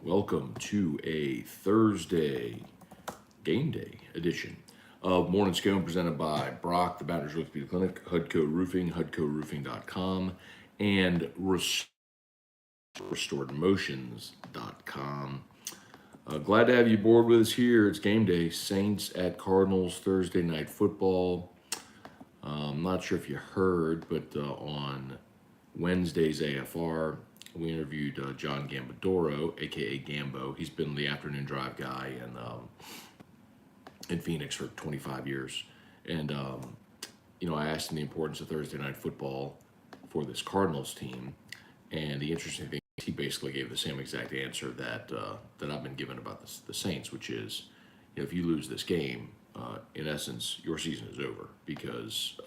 welcome to a Thursday game day edition of Morning Scone presented by Brock, the Baton Rouge Orthopedic Clinic, Hudco Roofing, HudcoRoofing.com, and RestoredMotions.com. Glad to have you aboard with us here. It's game day. Saints at Cardinals, Thursday night football. I'm not sure if you heard, but on Wednesday's AFR, we interviewed John Gambadoro, aka Gambo. He's been the afternoon drive guy in Phoenix for 25 years. And, I asked him the importance of Thursday night football for this Cardinals team. And the interesting thing is he basically gave the same exact answer that I've been given about the Saints, which is, if you lose this game, in essence, your season is over because,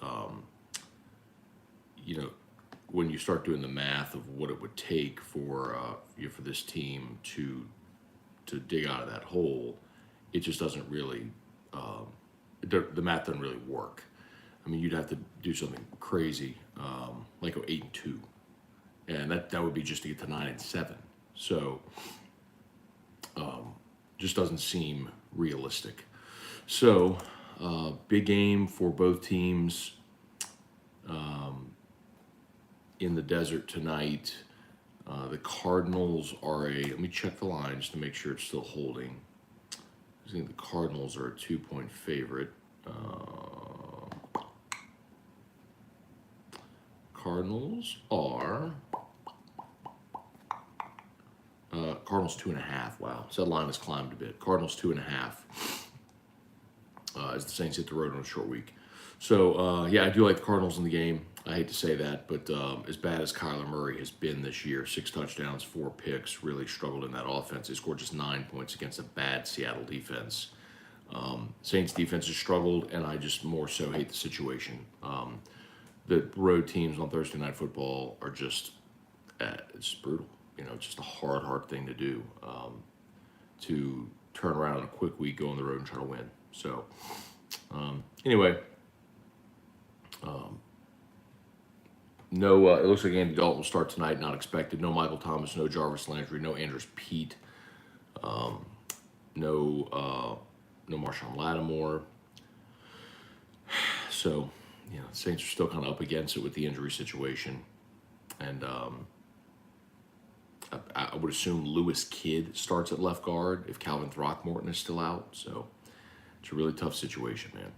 when you start doing the math of what it would take for this team to dig out of that hole, it just doesn't really the math doesn't really work. I mean, you'd have to do something crazy, like go 8-2, and that would be just to get to 9-7. So, just doesn't seem realistic. So, big game for both teams. In the desert tonight. The Cardinals are let me check the line just to make sure it's still holding. I think the Cardinals are a 2-point favorite. Cardinals are Cardinals 2.5. Wow, so that line has climbed a bit. Cardinals 2.5 as the Saints hit the road on a short week. So, I do like the Cardinals in the game. I hate to say that, but as bad as Kyler Murray has been this year, 6 touchdowns, 4 picks, really struggled in that offense. They scored just 9 points against a bad Seattle defense. Saints defense has struggled, and I just more so hate the situation. The road teams on Thursday Night Football are just, it's brutal. It's just a hard thing to do, to turn around in a quick week, go on the road and try to win. So, anyway. No, it looks like Andy Dalton will start tonight, not expected. No Michael Thomas, no Jarvis Landry, no Andrews Pete, no Marshawn Lattimore. So, the Saints are still kind of up against it with the injury situation. And I would assume Lewis Kidd starts at left guard if Calvin Throckmorton is still out. So, it's a really tough situation, man.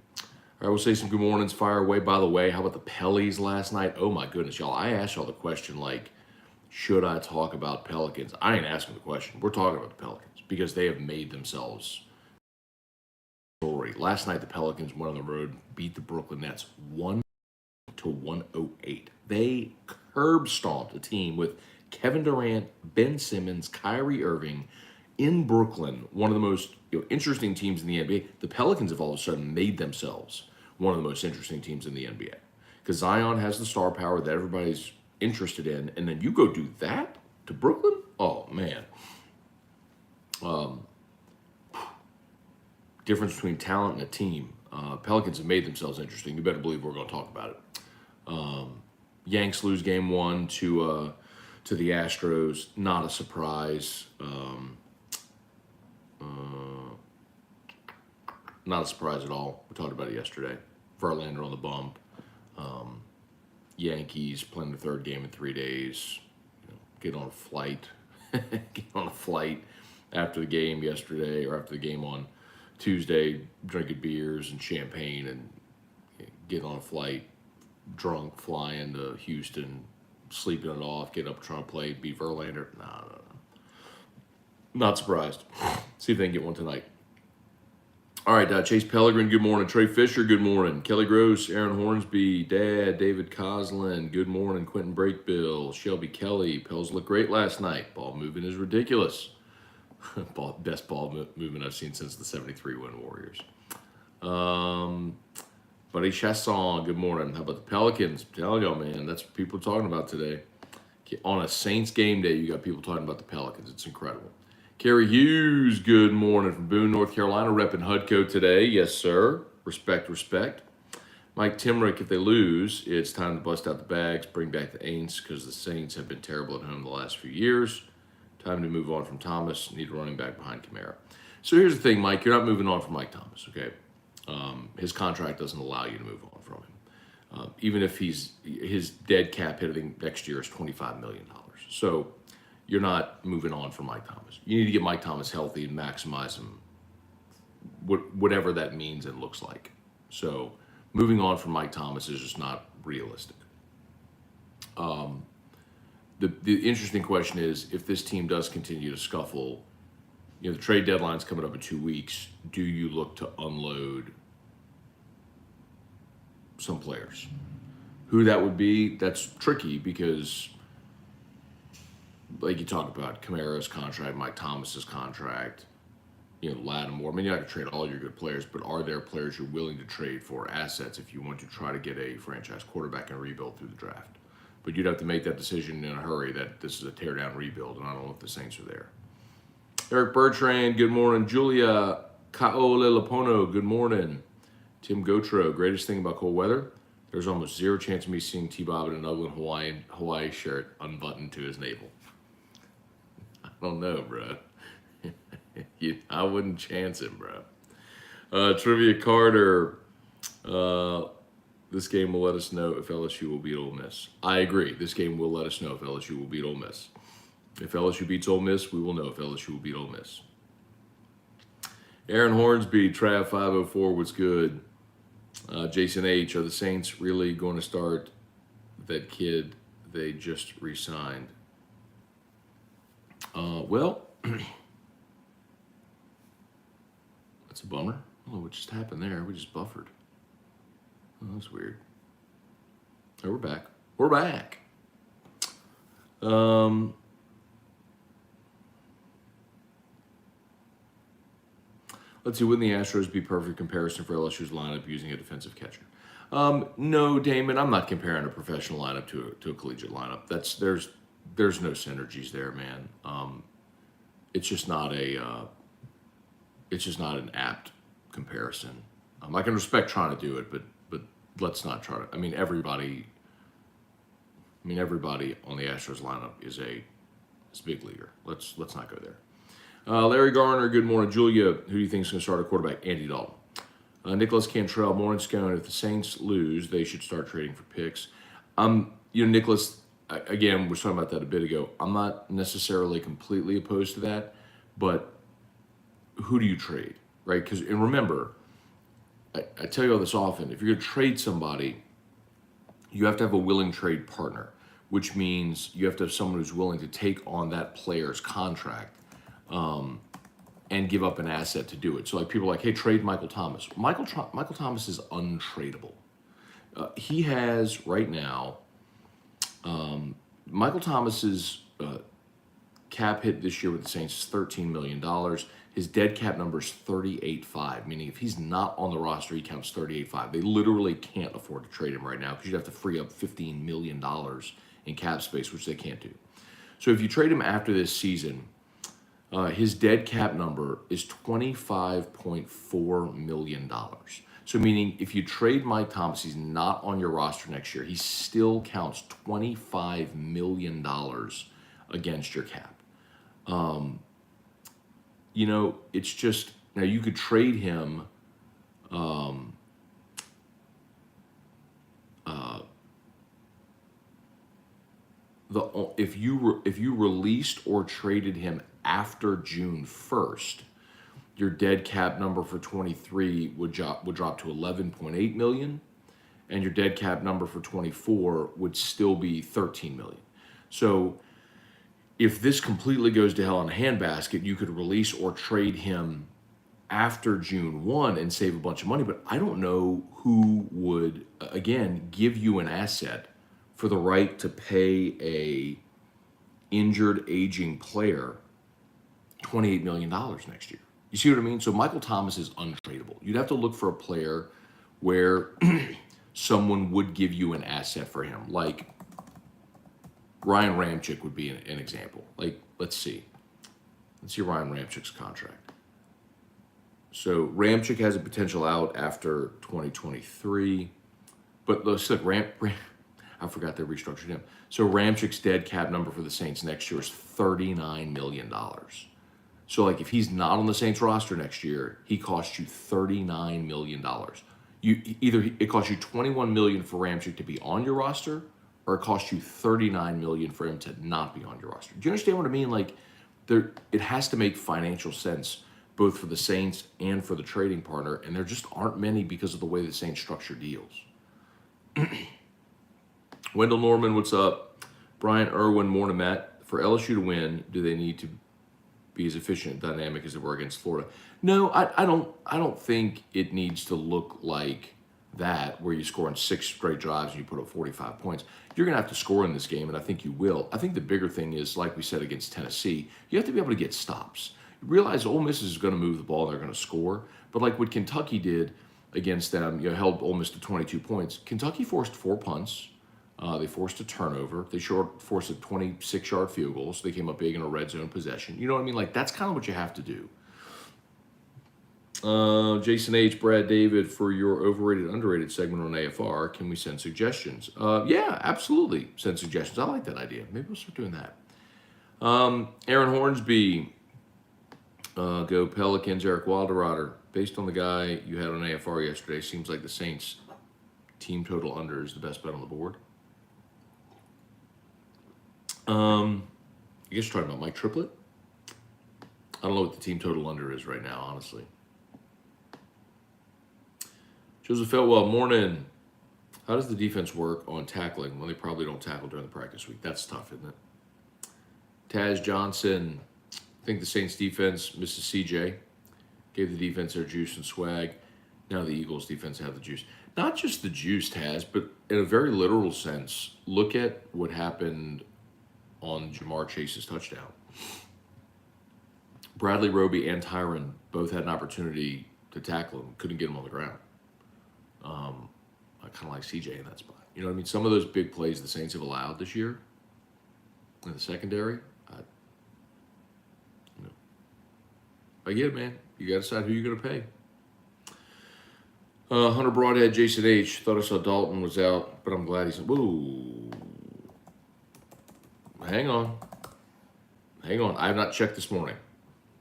All right, we'll say some good mornings, fire away. By the way, how about the Pellies last night? Oh my goodness, y'all. I asked y'all the question, should I talk about Pelicans? I ain't asking the question. We're talking about the Pelicans because they have made themselves story. Last night, the Pelicans went on the road, beat the Brooklyn Nets 1-108. They curb stomped a team with Kevin Durant, Ben Simmons, Kyrie Irving in Brooklyn, one of the most interesting teams in the NBA. The Pelicans have all of a sudden made themselves one of the most interesting teams in the NBA because Zion has the star power that everybody's interested in, and then you go do that to Brooklyn? Oh, man. Difference between talent and a team. Pelicans have made themselves interesting. You better believe we're going to talk about it. Yanks lose game 1 to the Astros. Not a surprise. Not a surprise at all. We talked about it yesterday. Verlander on the bump. Yankees playing the 3rd game in 3 days. Get on a flight. Get on a flight after the game yesterday or after the game on Tuesday, drinking beers and champagne and get on a flight, drunk, flying to Houston, sleeping it off, get up trying to play, beat Verlander. No. Not surprised. See if they can get one tonight. All right, Chase Pellegrin, good morning. Trey Fisher, good morning. Kelly Gross, Aaron Hornsby, Dad, David Coslin, good morning. Quentin Breakbill, Shelby Kelly. Pels looked great last night. Ball movement is ridiculous. Best ball movement I've seen since the 73 win Warriors. Buddy Chasson, good morning. How about the Pelicans? I'm telling y'all, man, that's what people are talking about today. On a Saints game day, you got people talking about the Pelicans. It's incredible. Kerry Hughes, good morning from Boone, North Carolina, repping Hudco today. Yes, sir. Respect. Mike Timrick, if they lose, it's time to bust out the bags, bring back the Aints because the Saints have been terrible at home the last few years. Time to move on from Thomas. Need a running back behind Kamara. So here's the thing, Mike. You're not moving on from Mike Thomas, okay? His contract doesn't allow you to move on from him. Even if his dead cap hitting next year is $25 million. So you're not moving on from Mike Thomas. You need to get Mike Thomas healthy and maximize him, whatever that means and looks like. So moving on from Mike Thomas is just not realistic. The interesting question is, if this team does continue to scuffle, the trade deadline's coming up in 2 weeks. Do you look to unload some players? Who that would be, that's tricky because, like you talk about, Kamara's contract, Mike Thomas's contract, Lattimore. I mean, you're not going to trade all your good players, but are there players you're willing to trade for assets if you want to try to get a franchise quarterback and rebuild through the draft? But you'd have to make that decision in a hurry that this is a tear-down rebuild, and I don't know if the Saints are there. Eric Bertrand, good morning. Julia Kaole Lapono, good morning. Tim Gotro, greatest thing about cold weather, there's almost zero chance of me seeing T-Bob in an ugly Hawaii shirt unbuttoned to his navel. I don't know, bro. I wouldn't chance it, bro. Trivia Carter, this game will let us know if LSU will beat Ole Miss. I agree. This game will let us know if LSU will beat Ole Miss. If LSU beats Ole Miss, we will know if LSU will beat Ole Miss. Aaron Hornsby, Trav 504, what's good? Jason H, are the Saints really going to start that kid they just re-signed? Well, that's a bummer. I don't know what just happened there. We just buffered. Oh, that's weird. Oh, we're back. We're back. Let's see, wouldn't the Astros be perfect comparison for LSU's lineup using a defensive catcher? No, Damon, I'm not comparing a professional lineup to a collegiate lineup. There's no synergies there, man. It's just not an apt comparison. I can respect trying to do it, but let's not try to. I mean, everybody on the Astros lineup is a big leaguer. Let's not go there. Larry Garner, good morning. Julia, who do you think is going to start a quarterback? Andy Dalton. Nicholas Cantrell, morning, Scone. If the Saints lose, they should start trading for picks. Nicholas, again, we were talking about that a bit ago. I'm not necessarily completely opposed to that, but who do you trade, right? And remember, I tell you all this often, if you're going to trade somebody, you have to have a willing trade partner, which means you have to have someone who's willing to take on that player's contract and give up an asset to do it. So like people are like, hey, trade Michael Thomas. Michael Thomas is untradeable. He has right now, Michael Thomas's cap hit this year with the Saints is $13 million. His dead cap number is 38.5, meaning if he's not on the roster, he counts 38.5. They literally can't afford to trade him right now because you'd have to free up $15 million in cap space, which they can't do. So if you trade him after this season, his dead cap number is $25.4 million. So meaning if you trade Mike Thomas, he's not on your roster next year, he still counts $25 million against your cap. It's just, now you could trade him if you released or traded him after June 1st, your dead cap number for 23 would drop to 11.8 million, and your dead cap number for 24 would still be 13 million. So if this completely goes to hell in a handbasket, you could release or trade him after June 1 and save a bunch of money. But I don't know who would, again, give you an asset for the right to pay a injured, aging player $28 million next year. You see what I mean? So Michael Thomas is untradeable. You'd have to look for a player where someone would give you an asset for him. Like Ryan Ramczyk would be an example. Like, let's see Ryan Ramczyk's contract. So Ramczyk has a potential out after 2023. But let's look, I I forgot they restructured him. So Ramchik's dead cap number for the Saints next year is $39 million. So like if he's not on the Saints roster next year, he costs you $39 million. It costs you $21 million for Ramchick to be on your roster, or it costs you $39 million for him to not be on your roster. Do you understand what I mean? Like it has to make financial sense both for the Saints and for the trading partner, and there just aren't many because of the way the Saints structure deals. Wendell Norman, what's up? Brian Irwin, morning, Matt. For LSU to win, do they need to be as efficient and dynamic as they were against Florida? No, I don't think it needs to look like that, where you score on 6 straight drives and you put up 45 points. You're going to have to score in this game, and I think you will. I think the bigger thing is, like we said against Tennessee, you have to be able to get stops. You realize Ole Miss is going to move the ball and they're going to score, but like what Kentucky did against them, held Ole Miss to 22 points. Kentucky forced 4 punts. They forced a turnover. They forced a 26-yard field goal, so they came up big in a red zone possession. You know what I mean? Like, that's kind of what you have to do. Jason H., Brad David, for your overrated, underrated segment on AFR, can we send suggestions? Yeah, absolutely. Send suggestions. I like that idea. Maybe we'll start doing that. Aaron Hornsby, go Pelicans. Eric Wilderrotter, based on the guy you had on AFR yesterday, seems like the Saints team total under is the best bet on the board. I guess you're talking about Mike Triplett. I don't know what the team total under is right now, honestly. Joseph Feltwell, morning. How does the defense work on tackling when they probably don't tackle during the practice week? That's tough, isn't it? Taz Johnson, I think the Saints defense misses CJ. Gave the defense their juice and swag. Now the Eagles defense have the juice. Not just the juice, Taz, but in a very literal sense, look at what happened on Jamar Chase's touchdown. Bradley Roby and Tyron both had an opportunity to tackle him, couldn't get him on the ground. I kind of like CJ in that spot. You know what I mean? Some of those big plays the Saints have allowed this year in the secondary, I get it, man. You got to decide who you're going to pay. Hunter Broadhead, Jason H. Thought I saw Dalton was out, but I'm glad he's... Whoa. Hang on. I have not checked this morning.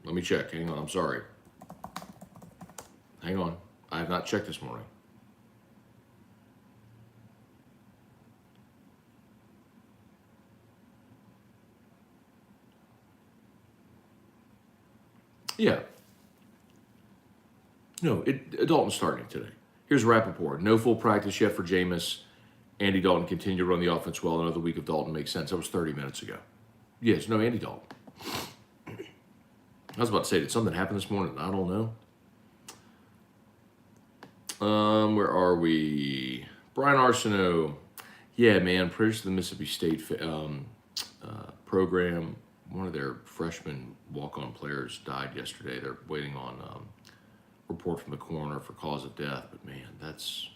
Let me check. Hang on. I'm sorry. Hang on. I have not checked this morning. Yeah. No, Dalton's starting today. Here's Rappaport. No full practice yet for Jameis. Andy Dalton continued to run the offense well. Another week of Dalton makes sense. That was 30 minutes ago. Yes, no, Andy Dalton. I was about to say, did something happen this morning? I don't know. Where are we? Brian Arsenault. Yeah, man, prayers to the Mississippi State program. One of their freshman walk-on players died yesterday. They're waiting on report from the coroner for cause of death. But, man, that's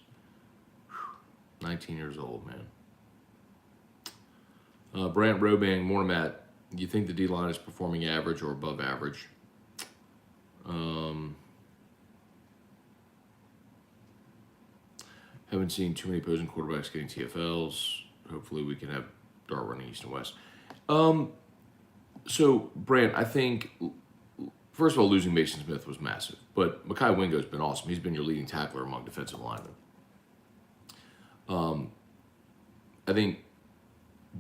19 years old, man. Brant Robang, morning, Matt. Do you think the D-line is performing average or above average? Haven't seen too many opposing quarterbacks getting TFLs. Hopefully we can have Dart running east and west. So, Brant, I think, first of all, losing Mason Smith was massive. But Mekhi Wingo's been awesome. He's been your leading tackler among defensive linemen. I think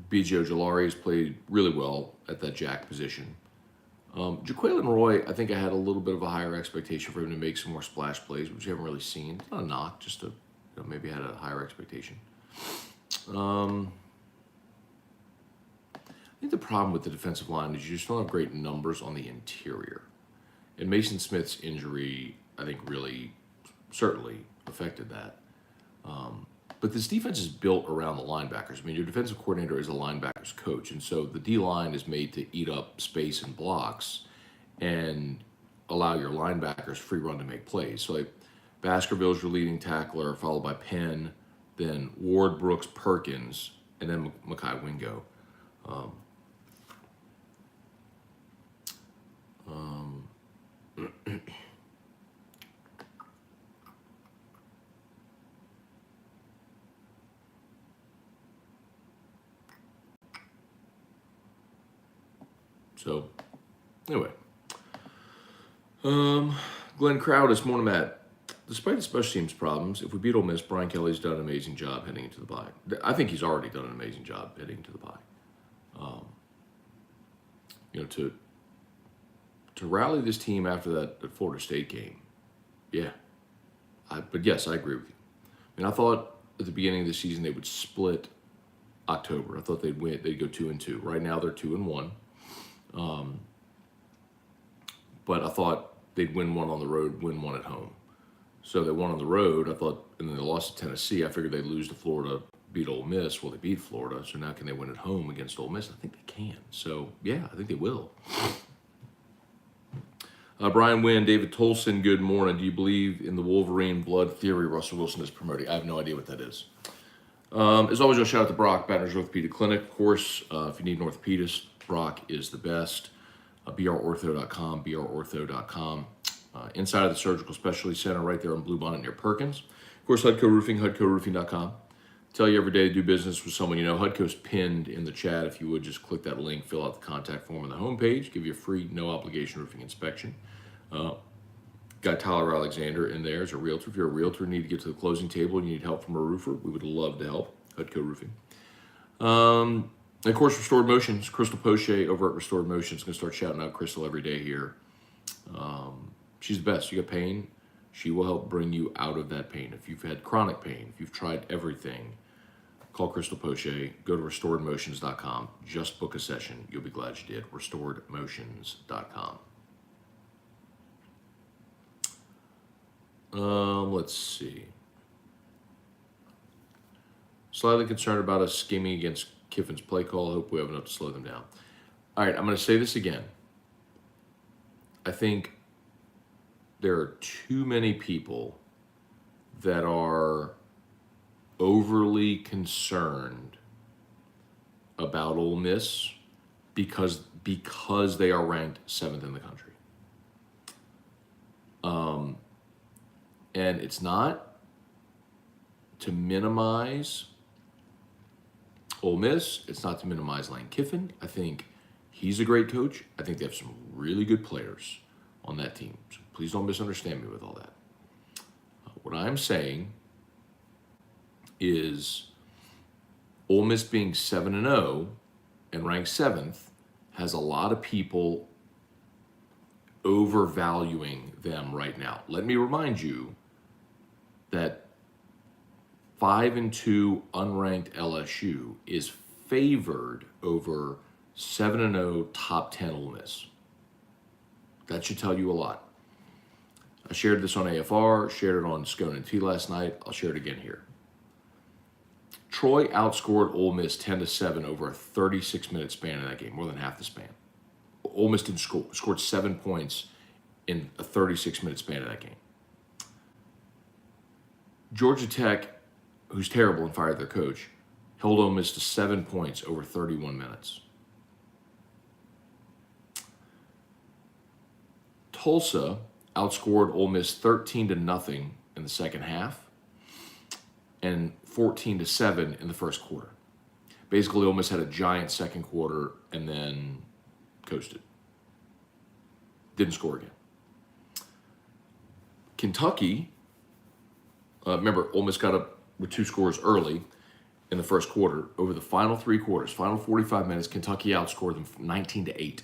B.J. Ojolari has played really well at that jack position. Jaquelin Roy, I think I had a little bit of a higher expectation for him to make some more splash plays, which you haven't really seen. Not a knock, just to maybe had a higher expectation. I think the problem with the defensive line is you just don't have great numbers on the interior. And Mason Smith's injury, I think, really certainly affected that. But this defense is built around the linebackers. I mean, your defensive coordinator is a linebackers coach, and so the D-line is made to eat up space and blocks and allow your linebackers free run to make plays. So, like, Baskerville's your leading tackler, followed by Penn, then Ward, Brooks, Perkins, and then Mekhi Wingo. So, anyway. Glenn Crowdis, morning, Matt. Despite the special teams problems, if we beat Ole Miss, Brian Kelly's done an amazing job heading into the bye. I think he's already done an amazing job heading into the bye. To rally this team after that Florida State game, yeah. But yes, I agree with you. I mean, I thought at the beginning of the season they would split October. I thought they'd go 2-2. Right now they're 2-1. But I thought they'd win one on the road, win one at home. So they won on the road. I thought, and then they lost to Tennessee. I figured they'd lose to Florida, beat Ole Miss. Well, they beat Florida. So now can they win at home against Ole Miss? I think they can. So yeah, I think they will. Brian Wynn, David Tolson, good morning. Do you believe in the Wolverine blood theory Russell Wilson is promoting? I have no idea what that is. As always, I'll shout out to Brock, Baton Rouge Orthopedic Clinic. Of course, if you need an orthopedist, Brock is the best. brortho.com, brortho.com. Inside of the Surgical Specialty Center right there in Bluebonnet near Perkins. Of course, Hudco Roofing, hudcoroofing.com. Tell you every day to do business with someone you know. Hudco's pinned in the chat. If you would just click that link, fill out the contact form on the homepage, give you a free, no obligation roofing inspection. Got Tyler Alexander in there as a realtor. If you're a realtor and need to get to the closing table and you need help from a roofer, we would love to help. Hudco Roofing. And of course, Restored Motions. Crystal Poche over at Restored Motions is going to start shouting out Crystal every day here. She's the best. You got pain, she will help bring you out of that pain. If you've had chronic pain, if you've tried everything, call Crystal Poche. Go to restoredmotions.com. Just book a session. You'll be glad you did. restoredmotions.com. Let's see. Slightly concerned about us scheming against Kiffin's play call. Hope we have enough to slow them down. All right, I'm going to say this again. I think there are too many people that are overly concerned about Ole Miss because they are ranked 7th in the country. And it's not to minimize Ole Miss. It's not to minimize Lane Kiffin. I think he's a great coach. I think they have some really good players on that team. So please don't misunderstand me with all that. What I'm saying is Ole Miss being 7-0 and ranked 7th has a lot of people overvaluing them right now. Let me remind you that 5-2 unranked LSU is favored over 7-0 top 10 Ole Miss. That should tell you a lot. I shared this on AFR, shared it on Scone and T last night. I'll share it again here. Troy outscored Ole Miss 10-7 over a 36-minute span in that game, more than half the span. Ole Miss didn't scored 7 points in a 36-minute span of that game. Georgia Tech, who's terrible and fired their coach, held Ole Miss to 7 points over 31 minutes. Tulsa outscored Ole Miss 13-0 in the second half and 14-7 in the first quarter. Basically, Ole Miss had a giant second quarter and then coasted. Didn't score again. Kentucky, remember, Ole Miss got up with 2 scores early in the first quarter. Over the final 3 quarters, final 45 minutes, Kentucky outscored them 19-8.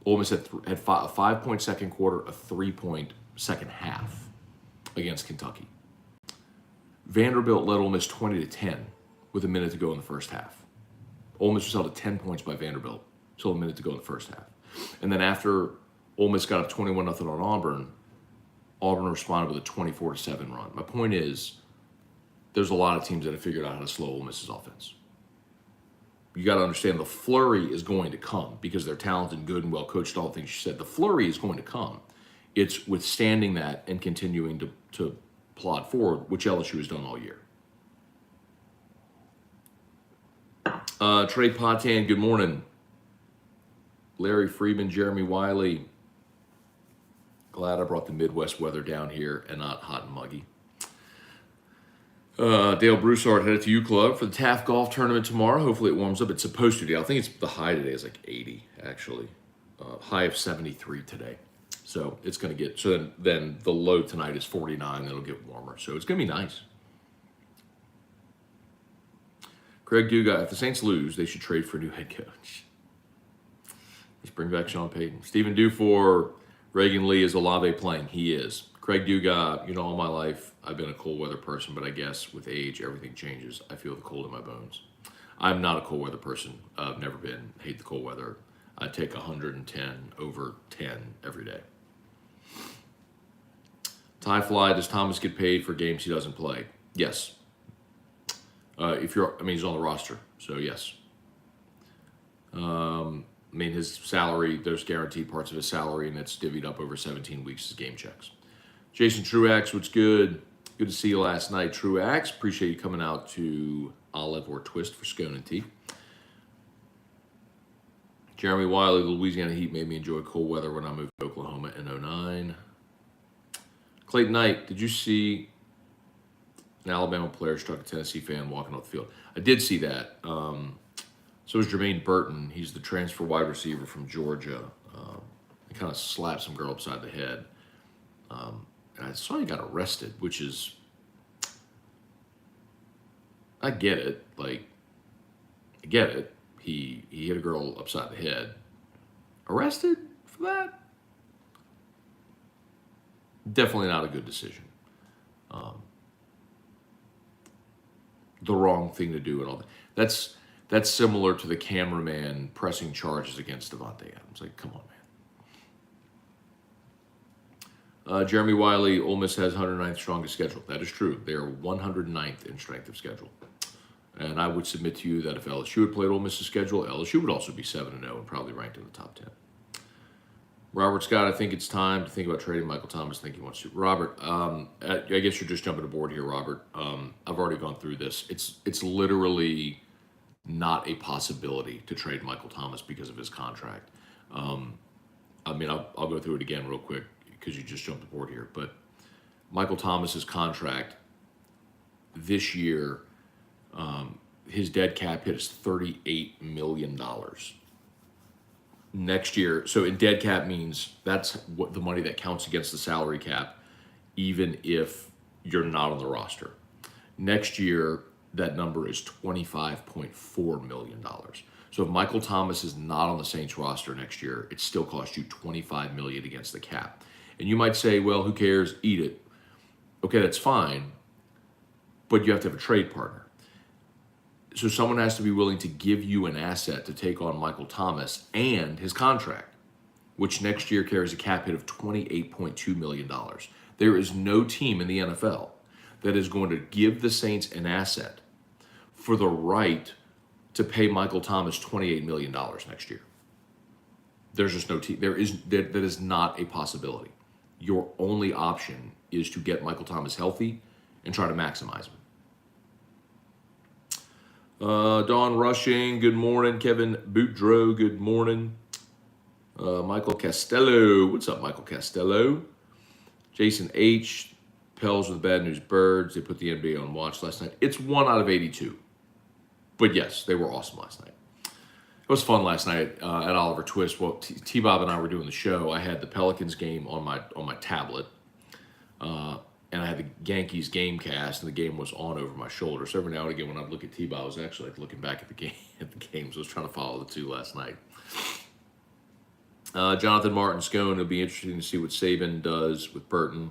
Ole Miss had a 5-point second quarter, a 3-point second half against Kentucky. Vanderbilt led Ole Miss 20-10 with a minute to go in the first half. Ole Miss was held at 10 points by Vanderbilt, till a minute to go in the first half. And then after Ole Miss got up 21-0 on Auburn, Auburn responded with a 24-7 run. My point is, there's a lot of teams that have figured out how to slow Ole Miss's offense. You got to understand the flurry is going to come because they're talented, good, and well coached, all the things you said. The flurry is going to come. It's withstanding that and continuing to plod forward, which LSU has done all year. Trey Potan, good morning. Larry Freeman, Jeremy Wiley. Glad I brought the Midwest weather down here and not hot and muggy. Dale Broussard headed to U Club for the Taft Golf Tournament tomorrow. Hopefully it warms up. It's supposed to. I think it's the high today is like 80, actually. High of 73 today. So it's going to get, so then the low tonight is 49. It'll get warmer. So it's going to be nice. Craig Duga, if the Saints lose, they should trade for a new head coach. Let's bring back Sean Payton. Stephen Dufour, Reagan Lee, is Olave playing? He is. Craig Duga, all my life I've been a cold weather person, but I guess with age everything changes. I feel the cold in my bones. I'm not a cold weather person. I've never been. Hate the cold weather. I take 110 over 10 every day. Ty Fly, does Thomas get paid for games he doesn't play? Yes. He's on the roster, so yes. His salary, there's guaranteed parts of his salary, and it's divvied up over 17 weeks as game checks. Jason Truax, what's good? Good to see you last night, Truax. Appreciate you coming out to Olive or Twist for Scone and Tea. Jeremy Wiley, the Louisiana Heat made me enjoy cold weather when I moved to Oklahoma in 2009. Clayton Knight, did you see an Alabama player struck a Tennessee fan walking off the field? I did see that. So is Jermaine Burton. He's the transfer wide receiver from Georgia. He kind of slapped some girl upside the head. And I saw he got arrested, which is, I get it. I get it. He hit a girl upside the head. Arrested for that? Definitely not a good decision. The wrong thing to do and all that. That's similar to the cameraman pressing charges against Devontae Adams. Come on, man. Jeremy Wiley, Ole Miss has 109th strongest schedule. That is true. They are 109th in strength of schedule. And I would submit to you that if LSU had played Ole Miss's schedule, LSU would also be 7-0 and probably ranked in the top 10. Robert Scott, I think it's time to think about trading Michael Thomas. I think he wants to. Robert, I guess you're just jumping aboard here, Robert. I've already gone through this. It's literally not a possibility to trade Michael Thomas because of his contract. I'll go through it again real quick because you just jumped aboard here. But Michael Thomas's contract this year, his dead cap hit is $38 million. Next year, so in dead cap means that's what the money that counts against the salary cap, even if you're not on the roster. Next year, that number is $25.4 million. So if Michael Thomas is not on the Saints roster next year, it still costs you $25 million against the cap. And you might say, well, who cares? Eat it. Okay, that's fine, but you have to have a trade partner. So someone has to be willing to give you an asset to take on Michael Thomas and his contract, which next year carries a cap hit of $28.2 million. There is no team in the NFL that is going to give the Saints an asset for the right to pay Michael Thomas $28 million next year. There's just no team. That is not a possibility. Your only option is to get Michael Thomas healthy and try to maximize him. Dawn Rushing, good morning. Kevin Boudreau, good morning. Michael Castello, what's up, Michael Castello? Jason H, Pels with the Bad News Birds. They put the NBA on watch last night. It's 1 out of 82. But yes, they were awesome last night. It was fun last night at Oliver Twist. Well, T-Bob and I were doing the show. I had the Pelicans game on my tablet. And I had the Yankees game cast, and the game was on over my shoulder. So every now and again, when I'd look at T-Bob, I was actually looking back at the game. So I was trying to follow the two last night. Jonathan Martin Scone. It'll be interesting to see what Saban does with Burton.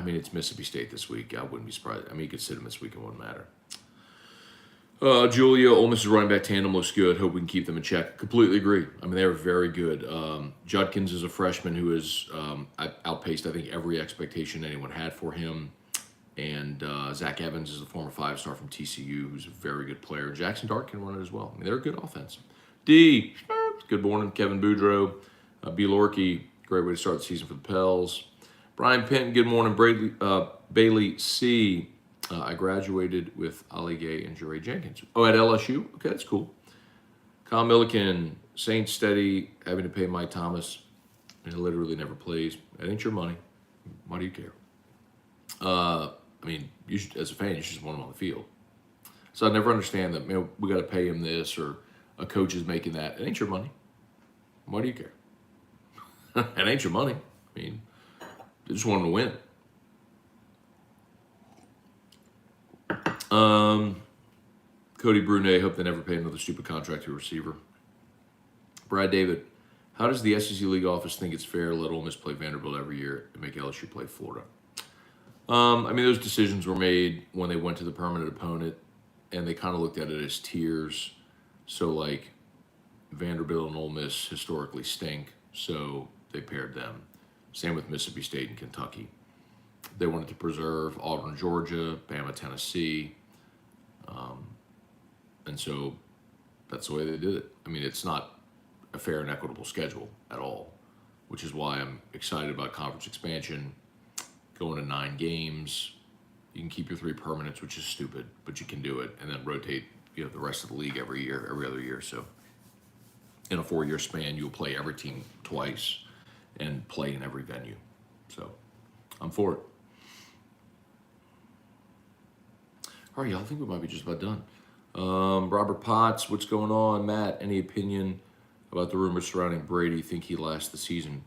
It's Mississippi State this week. I wouldn't be surprised. You could sit him this week. It wouldn't matter. Julia, Ole Miss's running back tandem looks good. Hope we can keep them in check. Completely agree. They're very good. Judkins is a freshman who has outpaced, I think, every expectation anyone had for him. And Zach Evans is a former 5-star from TCU who's a very good player. Jackson Dart can run it as well. They're a good offense. D, good morning. Kevin Boudreau. B. Lorkey, great way to start the season for the Pels. Brian Penton, good morning. Bailey C., I graduated with Ali Gay and Jerry Jenkins. Oh, at LSU? Okay, that's cool. Kyle Milliken, Saints steady, having to pay Mike Thomas. and he literally never plays. That ain't your money. Why do you care? I mean, you should, as a fan, you should just want him on the field. So I never understand that, man, we got to pay him this or a coach is making that. It ain't your money. Why do you care? It ain't your money. I mean, you just want him to win. Cody Brunet, hope they never pay another stupid contract to a receiver. Brad David, how does the SEC League office think it's fair to let Ole Miss play Vanderbilt every year and make LSU play Florida? I mean, those decisions were made when they went to the permanent opponent, and they kind of looked at it as tiers. So, like, Vanderbilt and Ole Miss historically stink, so they paired them. Same with Mississippi State and Kentucky. They wanted to preserve Auburn, Georgia, Bama, Tennessee, and so that's the way they did it. I mean, it's not a fair and equitable schedule at all, which is why I'm excited about conference expansion, going to 9 games. You can keep your 3 permanents, which is stupid, but you can do it, and then rotate, the rest of the league every year, every other year. So in a 4-year span, you'll play every team twice and play in every venue. So I'm for it. All right, y'all, I think we might be just about done. Robert Potts, what's going on? Matt, any opinion about the rumors surrounding Brady? Think he lasts the season?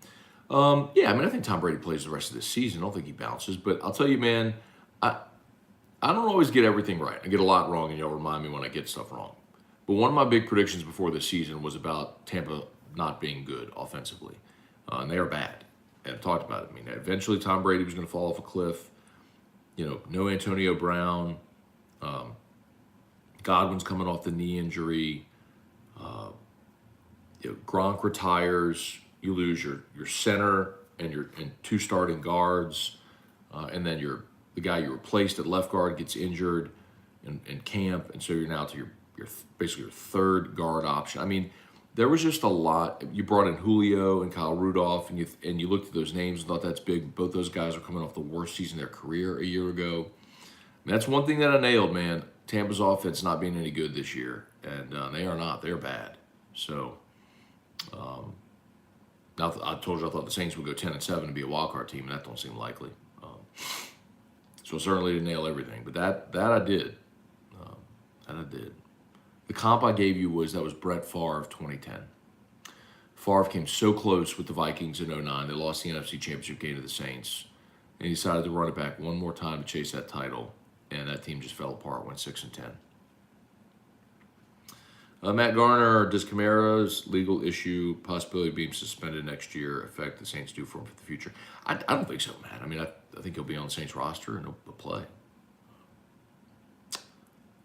Yeah, I mean, I think Tom Brady plays the rest of the season. I don't think he bounces, but I'll tell you, man, I don't always get everything right. I get a lot wrong, and y'all remind me when I get stuff wrong. But one of my big predictions before this season was about Tampa not being good offensively, and they are bad. And I've talked about it. I mean, eventually Tom Brady was going to fall off a cliff. No Antonio Brown. Godwin's coming off the knee injury. Gronk retires. You lose your center and 2 starting guards, and then the guy you replaced at left guard gets injured in camp, and so you're now to your basically your 3rd guard option. I mean, there was just a lot. You brought in Julio and Kyle Rudolph, and you looked at those names and thought that's big. Both those guys are coming off the worst season of their career a year ago. And that's one thing that I nailed, man. Tampa's offense not being any good this year, and they are not. They're bad. So, now I told you I thought the Saints would go 10-7 and be a wild card team, and that don't seem likely. So certainly didn't nail everything, but that I did. That I did. The comp I gave you was Brett Favre of 2010. Favre came so close with the Vikings in 2009. They lost the NFC Championship game to the Saints, and he decided to run it back one more time to chase that title. And that team just fell apart, went 6-10. Matt Garner, does Kamara's legal issue, possibility of being suspended next year, affect the Saints' due for him for the future? I don't think so, Matt. I mean, I think he'll be on the Saints roster and he'll play.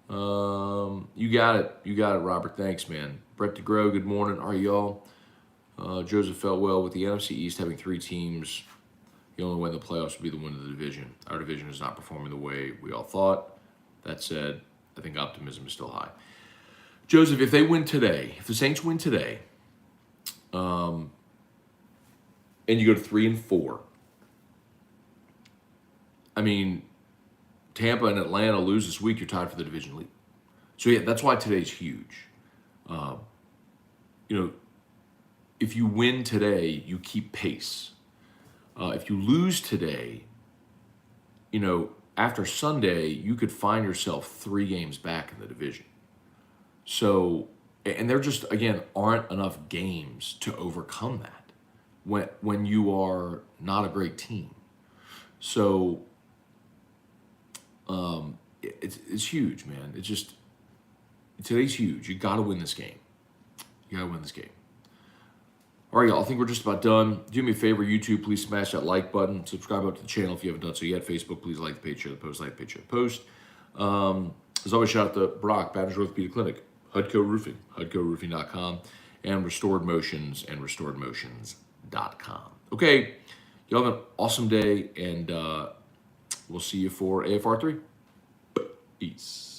You got it. You got it, Robert. Thanks, man. Brett DeGrow, good morning. Are y'all? Joseph Feltwell, with the NFC East having 3 teams, the only way in the playoffs would be the win of the division. Our division is not performing the way we all thought. That said, I think optimism is still high. Joseph, if they win today, if the Saints win today, and you go to 3-4, I mean, Tampa and Atlanta lose this week, you're tied for the division lead. So yeah, that's why today's huge. If you win today, you keep pace. If you lose today, after Sunday, you could find yourself 3 games back in the division. So, and there just, again, aren't enough games to overcome that when you are not a great team. So, it's huge, man. It's just, today's huge. You got to win this game. You got to win this game. All right, y'all, I think we're just about done. Do me a favor, YouTube, please smash that like button. Subscribe up to the channel if you haven't done so yet. Facebook, please like the page, share the post, like the page, share the post. As always, shout out to Brock, Baton Rouge Orthopedic Clinic, Hudco Roofing, HudcoRoofing.com, and Restored Motions and RestoredMotions.com. Okay, y'all have an awesome day, and we'll see you for AFR 3. Peace.